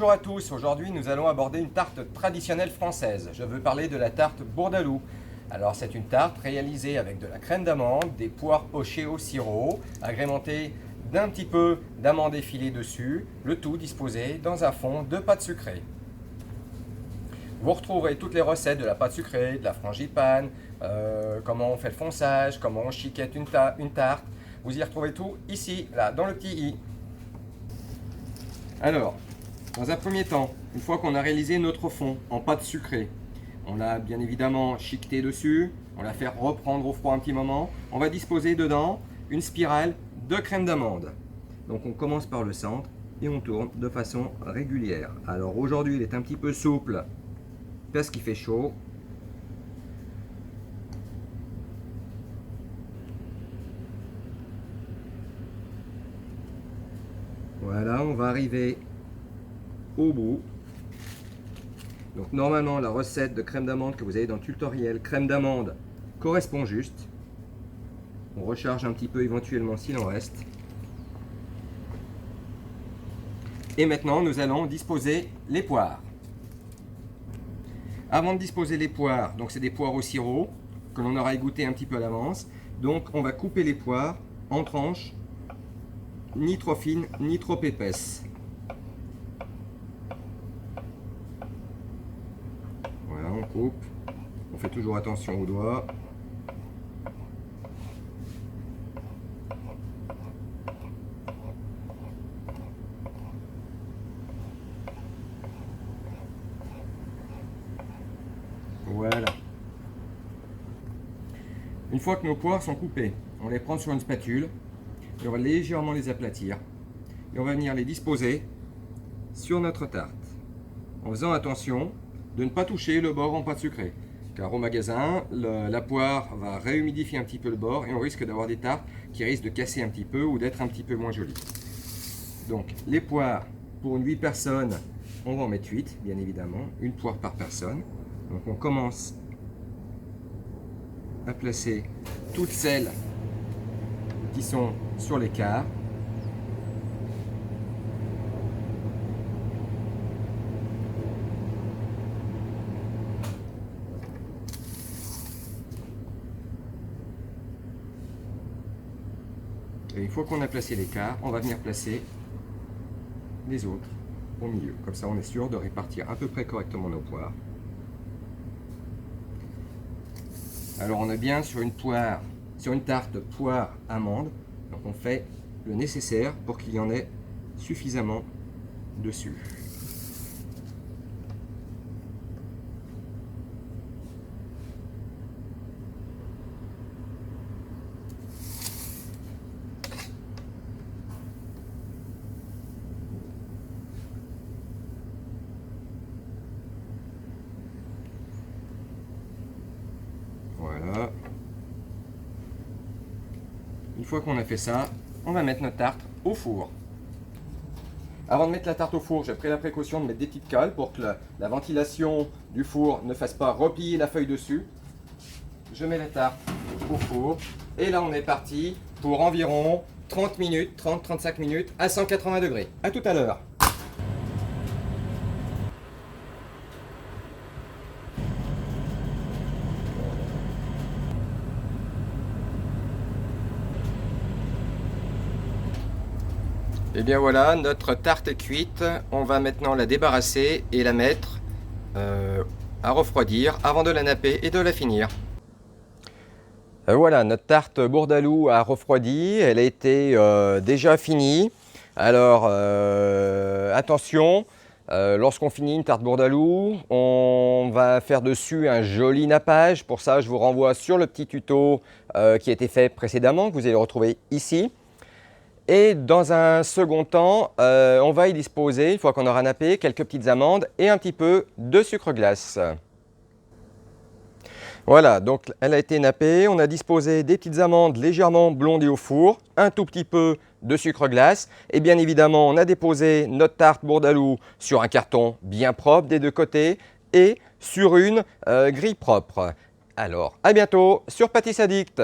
Bonjour à tous, aujourd'hui nous allons aborder une tarte traditionnelle française. Je veux parler de la tarte Bourdaloue. Alors c'est une tarte réalisée avec de la crème d'amande, des poires pochées au sirop, agrémentée d'un petit peu d'amandes effilées dessus, le tout disposé dans un fond de pâte sucrée. Vous retrouverez toutes les recettes de la pâte sucrée, de la frangipane, comment on fait le fonçage, comment on chiquette une tarte. Vous y retrouvez tout ici, là, dans le petit i. Alors, dans un premier temps, une fois qu'on a réalisé notre fond en pâte sucrée, on l'a bien évidemment chiqueté dessus, on l'a fait reprendre au froid un petit moment, on va disposer dedans une spirale de crème d'amande. Donc on commence par le centre et on tourne de façon régulière. Alors aujourd'hui il est un petit peu souple parce qu'il fait chaud. Voilà, on va arriver au bout. Donc normalement la recette de crème d'amande que vous avez dans le tutoriel crème d'amande correspond juste. On recharge un petit peu éventuellement s'il en reste. Et maintenant nous allons disposer les poires. Avant de disposer les poires, donc c'est des poires au sirop que l'on aura égoutté un petit peu à l'avance. Donc on va couper les poires en tranches, ni trop fines ni trop épaisses. Voilà, on coupe. On fait toujours attention aux doigts. Voilà. Une fois que nos poires sont coupées, on les prend sur une spatule et on va légèrement les aplatir. Et on va venir les disposer sur notre tarte. En faisant attention de ne pas toucher le bord en pâte sucrée. Car au magasin, la poire va réhumidifier un petit peu le bord et on risque d'avoir des tartes qui risquent de casser un petit peu ou d'être un petit peu moins jolies. Donc les poires, pour 8 personnes, on va en mettre 8, bien évidemment, une poire par personne. Donc on commence à placer toutes celles qui sont sur l'écart. Et une fois qu'on a placé l'écart, on va venir placer les autres au milieu. Comme ça on est sûr de répartir à peu près correctement nos poires. Alors on est bien sur une tarte poire amande, donc on fait le nécessaire pour qu'il y en ait suffisamment dessus. Voilà. Une fois qu'on a fait ça, on va mettre notre tarte au four. Avant de mettre la tarte au four, j'ai pris la précaution de mettre des petites cales pour que la ventilation du four ne fasse pas replier la feuille dessus. Je mets la tarte au four et là on est parti pour environ 30 minutes, 30-35 minutes à 180 degrés. A tout à l'heure. Et bien voilà, notre tarte est cuite. On va maintenant la débarrasser et la mettre à refroidir avant de la napper et de la finir. Voilà, notre tarte Bourdaloue a refroidi. Elle a été déjà finie. Alors attention, lorsqu'on finit une tarte Bourdaloue, on va faire dessus un joli nappage. Pour ça, je vous renvoie sur le petit tuto qui a été fait précédemment, que vous allez retrouver ici. Et dans un second temps, on va y disposer, une fois qu'on aura nappé, quelques petites amandes et un petit peu de sucre glace. Voilà, donc elle a été nappée, on a disposé des petites amandes légèrement blondées au four, un tout petit peu de sucre glace et bien évidemment on a déposé notre tarte Bourdaloue sur un carton bien propre des deux côtés et sur une grille propre. Alors à bientôt sur Pâtisses Addict.